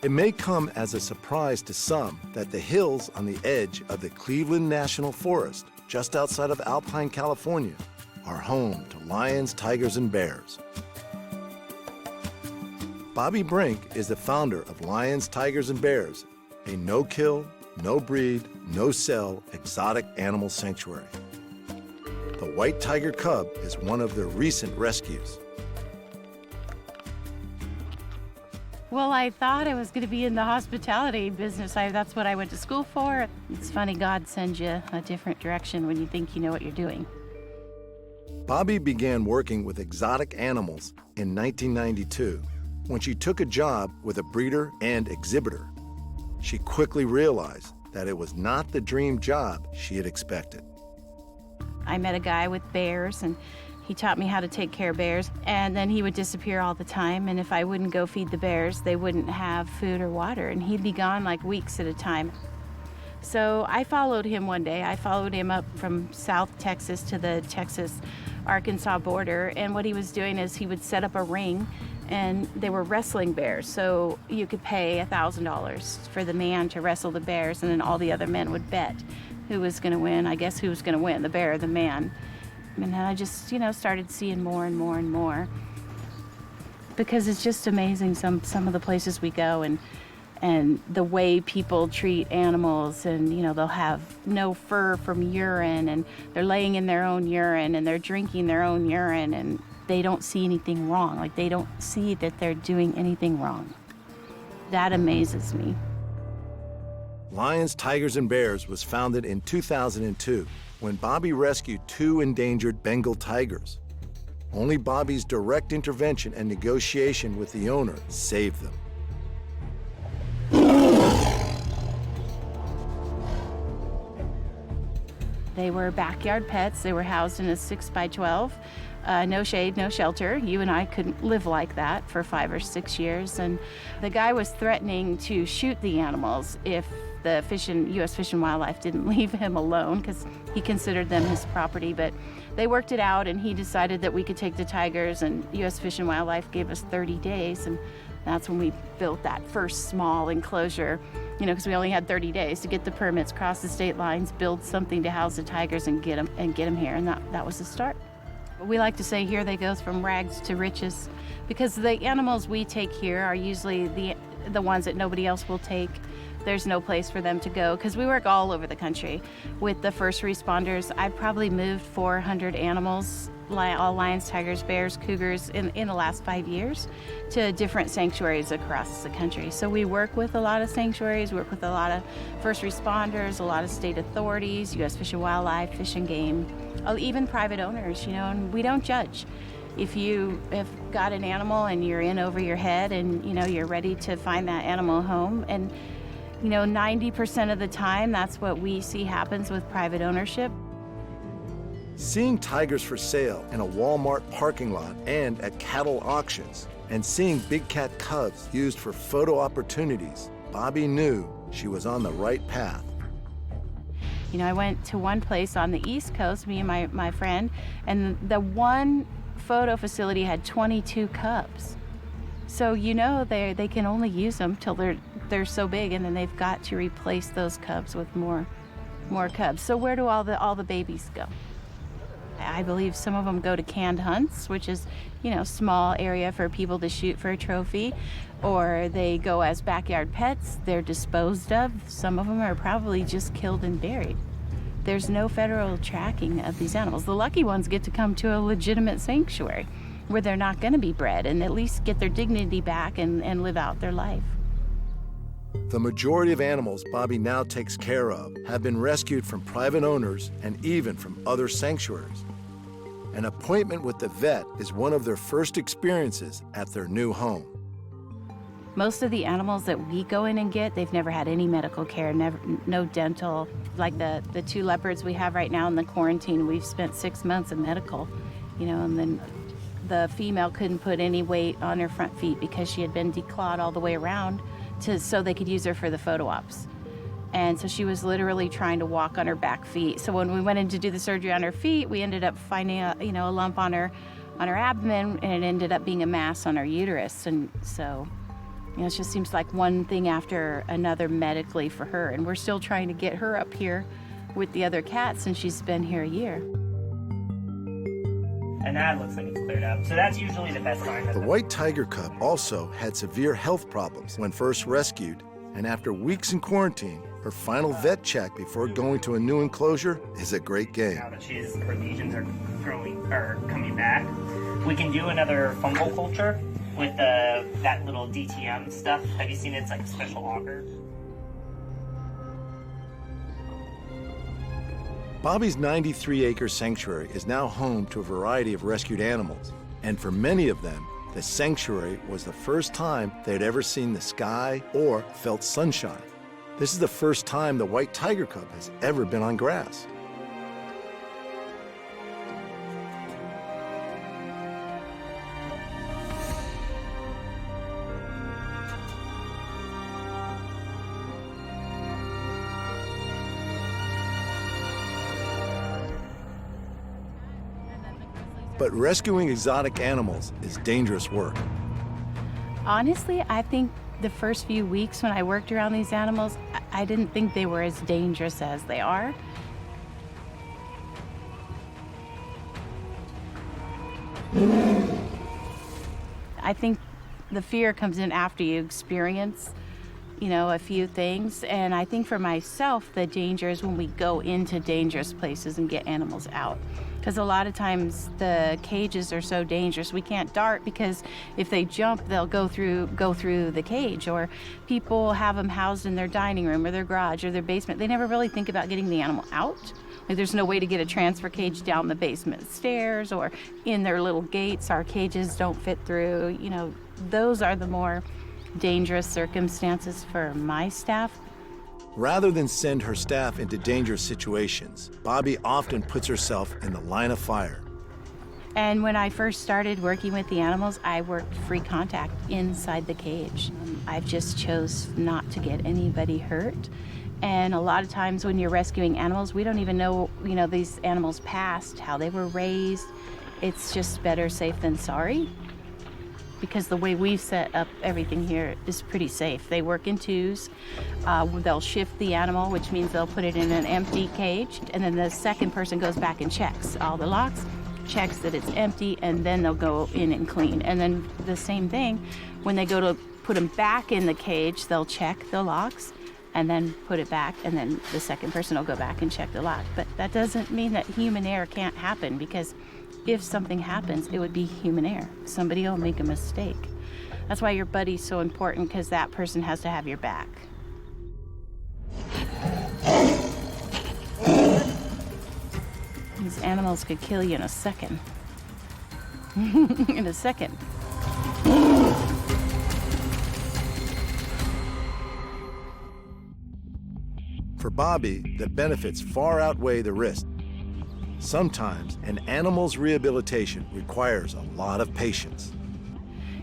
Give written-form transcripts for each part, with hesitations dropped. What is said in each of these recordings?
It may come as a surprise to some that the hills on the edge of the Cleveland National Forest, just outside of Alpine, California, are home to lions, tigers, and bears. Bobbi Brink is the founder of Lions, Tigers, and Bears, a no-kill, no-breed, no-sell exotic animal sanctuary. The white tiger cub is one of their recent rescues. Well, I thought I was going to be in the hospitality business. That's what I went to school for. It's funny, God sends you a different direction when you think you know what you're doing. Bobbi began working with exotic animals in 1992 when she took a job with a breeder and exhibitor. She quickly realized that it was not the dream job she had expected. I met a guy with bears, and he taught me how to take care of bears, and then he would disappear all the time, and if I wouldn't go feed the bears, they wouldn't have food or water, and he'd be gone like weeks at a time. So I followed him one day. I followed him up from South Texas to the Texas-Arkansas border, and what he was doing is he would set up a ring, and they were wrestling bears, so you could pay $1,000 for the man to wrestle the bears, and then all the other men would bet who was going to win. I guess who was going to win, the bear or the man. And then I just, started seeing more and more and more, because it's just amazing some of the places we go and the way people treat animals, and they'll have no fur from urine, and they're laying in their own urine, and they're drinking their own urine, and they don't see anything wrong. Like, they don't see that they're doing anything wrong. That amazes me. Lions, Tigers, and Bears was founded in 2002 when Bobbi rescued 2 endangered Bengal tigers. Only Bobbi's direct intervention and negotiation with the owner saved them. They were backyard pets. They were housed in a 6x12. No shade, no shelter. You and I couldn't live like that for 5 or 6 years. And the guy was threatening to shoot the animals if the U.S. Fish and Wildlife didn't leave him alone, because he considered them his property. But they worked it out, and he decided that we could take the tigers, and U.S. Fish and Wildlife gave us 30 days. And that's when we built that first small enclosure, because we only had 30 days to get the permits, cross the state lines, build something to house the tigers, and get them here. And that was the start. We like to say here they go from rags to riches, because the animals we take here are usually the ones that nobody else will take. There's no place for them to go, because we work all over the country with the first responders. I've probably moved 400 animals, all lions, tigers, bears, cougars, in the last 5 years to different sanctuaries across the country. So we work with a lot of sanctuaries, work with a lot of first responders, a lot of state authorities, U.S. Fish and Wildlife, Fish and Game, even private owners, and we don't judge. If you have got an animal and you're in over your head and, you're ready to find that animal a home, and 90% of the time, that's what we see happens with private ownership. Seeing tigers for sale in a Walmart parking lot and at cattle auctions, and seeing big cat cubs used for photo opportunities, Bobbi knew she was on the right path. I went to one place on the East Coast, me and my friend, and the one photo facility had 22 cubs. So they can only use them till they're so big, and then they've got to replace those cubs with more cubs. So where do all the babies go? I believe some of them go to canned hunts, which is small area for people to shoot for a trophy, or they go as backyard pets. They're disposed of. Some of them are probably just killed and buried. There's no federal tracking of these animals. The lucky ones get to come to a legitimate sanctuary where they're not going to be bred, and at least get their dignity back and live out their life. The majority of animals Bobbi now takes care of have been rescued from private owners and even from other sanctuaries. An appointment with the vet is one of their first experiences at their new home. Most of the animals that we go in and get, they've never had any medical care, no dental. Like the 2 leopards we have right now in the quarantine, we've spent 6 months in medical, and then the female couldn't put any weight on her front feet because she had been declawed all the way around so they could use her for the photo ops. And so she was literally trying to walk on her back feet. So when we went in to do the surgery on her feet, we ended up finding a lump on her abdomen, and it ended up being a mass on her uterus. And so You know, it just seems like one thing after another medically for her, and we're still trying to get her up here with the other cats, and she's been here a year. And that looks like it's cleared up. So that's usually the best sign. The white tiger cub also had severe health problems when first rescued, and after weeks in quarantine, her final vet check before going to a new enclosure is a great game. Now that her lesions are coming back, we can do another fungal culture with that little DTM stuff. Have you seen it? It's like a special auger. Bobbi's 93-acre sanctuary is now home to a variety of rescued animals, and for many of them, the sanctuary was the first time they'd ever seen the sky or felt sunshine. This is the first time the white tiger cub has ever been on grass. But rescuing exotic animals is dangerous work. Honestly, I think the first few weeks when I worked around these animals, I didn't think they were as dangerous as they are. I think the fear comes in after you experience, you know, a few things. And I think for myself, the danger is when we go into dangerous places and get animals out. Because a lot of times the cages are so dangerous, we can't dart because if they jump, they'll go through the cage. Or people have them housed in their dining room or their garage or their basement. They never really think about getting the animal out. Like there's no way to get a transfer cage down the basement stairs or in their little gates. Our cages don't fit through. You know, those are the more dangerous circumstances for my staff. Rather than send her staff into dangerous situations, Bobbi often puts herself in the line of fire. And when I first started working with the animals, I worked free contact inside the cage. I just chose not to get anybody hurt. And a lot of times when you're rescuing animals, we don't even know, you know, these animals' past, how they were raised. It's just better safe than sorry, because the way we've set up everything here is pretty safe. They work in twos. They'll shift the animal, which means they'll put it in an empty cage, and then the second person goes back and checks all the locks, checks that it's empty, and then they'll go in and clean. And then the same thing, when they go to put them back in the cage, they'll check the locks and then put it back, and then the second person will go back and check the lock. But that doesn't mean that human error can't happen, because if something happens, it would be human error. Somebody will make a mistake. That's why your buddy's so important, because that person has to have your back. These animals could kill you in a second. In a second. For Bobbi, the benefits far outweigh the risk. Sometimes an animal's rehabilitation requires a lot of patience.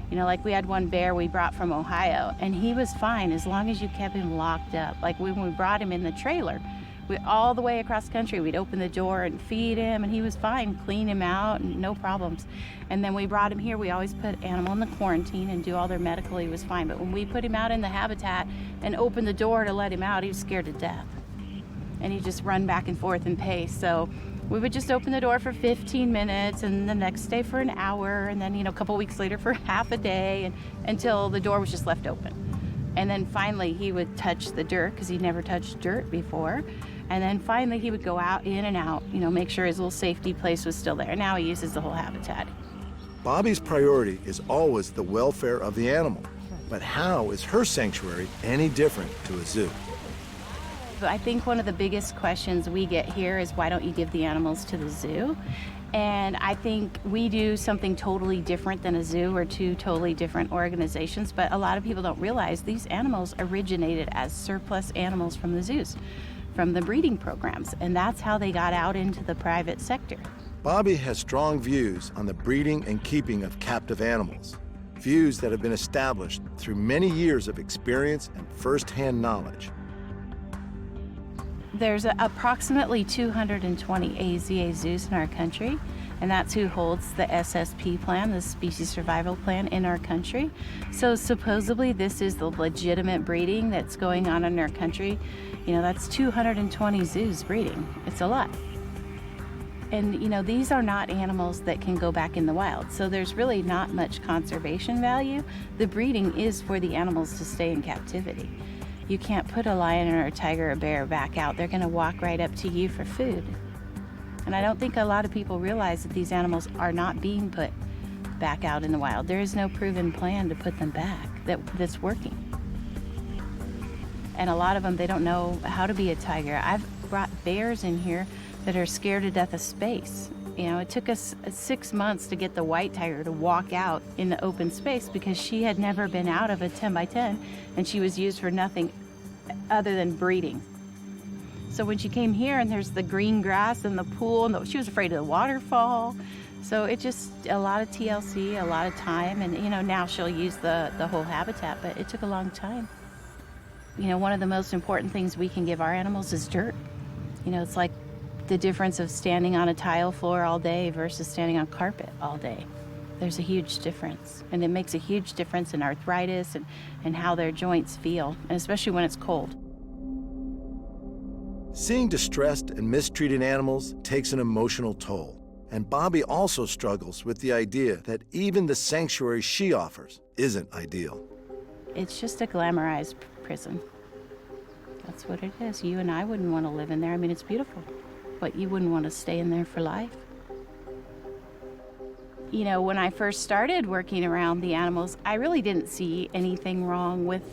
You know, like we had one bear we brought from Ohio, and he was fine as long as you kept him locked up. Like when we brought him in the trailer, all the way across country, we'd open the door and feed him, and he was fine, clean him out, and no problems. And then we brought him here, we always put animal in the quarantine and do all their medical, he was fine. But when we put him out in the habitat and opened the door to let him out, he was scared to death. And he'd just run back and forth and pace. So we would just open the door for 15 minutes, and the next day for an hour, and then, you know, a couple weeks later for half a day, and until the door was just left open. And then finally he would touch the dirt, because he'd never touched dirt before. And then finally he would go out, in and out, you know, make sure his little safety place was still there. Now he uses the whole habitat. Bobbi's priority is always the welfare of the animal. But how is her sanctuary any different to a zoo? I think one of the biggest questions we get here is, why don't you give the animals to the zoo? And I think we do something totally different than a zoo, or two totally different organizations, but a lot of people don't realize these animals originated as surplus animals from the zoos, from the breeding programs, and that's how they got out into the private sector. Bobbi has strong views on the breeding and keeping of captive animals, views that have been established through many years of experience and first-hand knowledge. There's approximately 220 AZA zoos in our country, and that's who holds the SSP plan, the Species Survival Plan, in our country. So supposedly this is the legitimate breeding that's going on in our country. You know, that's 220 zoos breeding. It's a lot. And, you know, these are not animals that can go back in the wild, so there's really not much conservation value. The breeding is for the animals to stay in captivity. You can't put a lion or a tiger or a bear back out. They're going to walk right up to you for food. And I don't think a lot of people realize that these animals are not being put back out in the wild. There is no proven plan to put them back that's working. And a lot of them, they don't know how to be a tiger. I've brought bears in here that are scared to death of space. You know, it took us 6 months to get the white tiger to walk out in the open space because she had never been out of a 10 by 10 and she was used for nothing other than breeding. So when she came here and there's the green grass and the pool, and she was afraid of the waterfall. So it just, a lot of TLC, a lot of time, and you know, now she'll use the whole habitat, but it took a long time. You know, one of the most important things we can give our animals is dirt. You know, it's like the difference of standing on a tile floor all day versus standing on carpet all day. There's a huge difference, and it makes a huge difference in arthritis and how their joints feel, and especially when it's cold. Seeing distressed and mistreated animals takes an emotional toll, and Bobbi also struggles with the idea that even the sanctuary she offers isn't ideal. It's just a glamorized prison. That's what it is. You and I wouldn't want to live in there. I mean, it's beautiful, but you wouldn't want to stay in there for life. You know, when I first started working around the animals, I really didn't see anything wrong with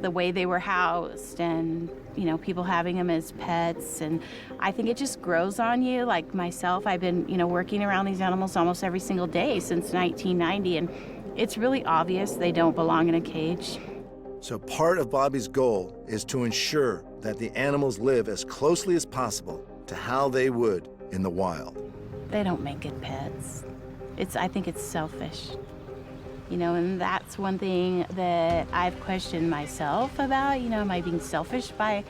the way they were housed and, you know, people having them as pets. And I think it just grows on you. Like myself, I've been, you know, working around these animals almost every single day since 1990, and it's really obvious they don't belong in a cage. So part of Bobbi's goal is to ensure that the animals live as closely as possible to how they would in the wild. They don't make good pets. I think it's selfish. You know, and that's one thing that I've questioned myself about. You know, am I being selfish by,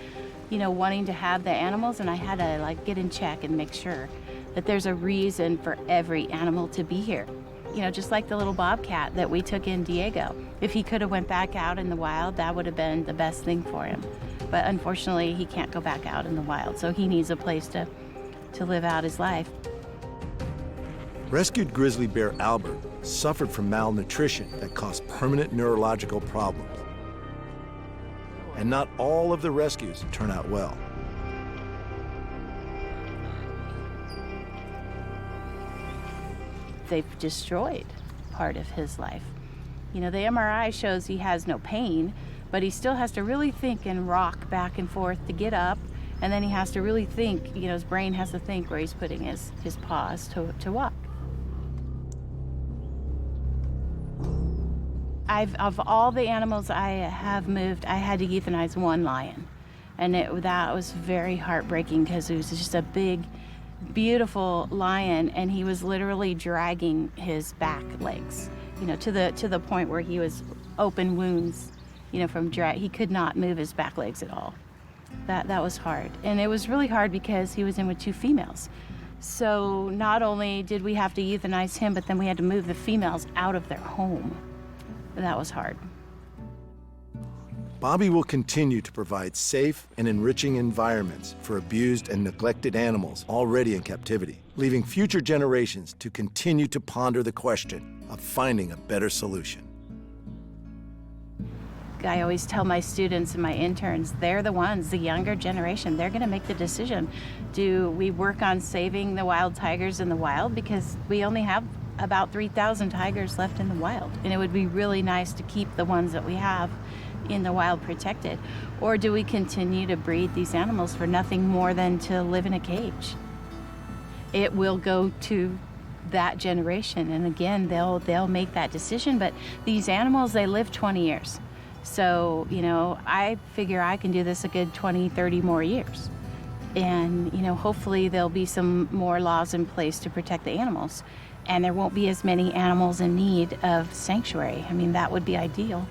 you know, wanting to have the animals? And I had to like get in check and make sure that there's a reason for every animal to be here. You know, just like the little bobcat that we took in Diego. If he could have went back out in the wild, that would have been the best thing for him. But unfortunately, he can't go back out in the wild, so he needs a place to live out his life. Rescued grizzly bear Albert suffered from malnutrition that caused permanent neurological problems. And not all of the rescues turn out well. They've destroyed part of his life. You know, the MRI shows he has no pain, but he still has to really think and rock back and forth to get up, and then he has to really think, you know, his brain has to think where he's putting his paws to walk. Of all the animals I have moved, I had to euthanize one lion, and that was very heartbreaking because it was just a big, beautiful lion, and he was literally dragging his back legs, you know, to the point where he was open wounds, you know, he could not move his back legs at all. That was hard, and it was really hard because he was in with 2 females. So not only did we have to euthanize him, but then we had to move the females out of their home. That was hard. Bobbi will continue to provide safe and enriching environments for abused and neglected animals already in captivity, leaving future generations to continue to ponder the question of finding a better solution. I always tell my students and my interns, they're the ones, the younger generation, they're gonna make the decision. Do we work on saving the wild tigers in the wild? Because we only have about 3,000 tigers left in the wild, and it would be really nice to keep the ones that we have in the wild protected. Or do we continue to breed these animals for nothing more than to live in a cage? It will go to that generation, and again, they'll make that decision. But these animals, they live 20 years. So, you know, I figure I can do this a good 20, 30 more years. And, you know, hopefully there'll be some more laws in place to protect the animals, and there won't be as many animals in need of sanctuary. I mean, that would be ideal.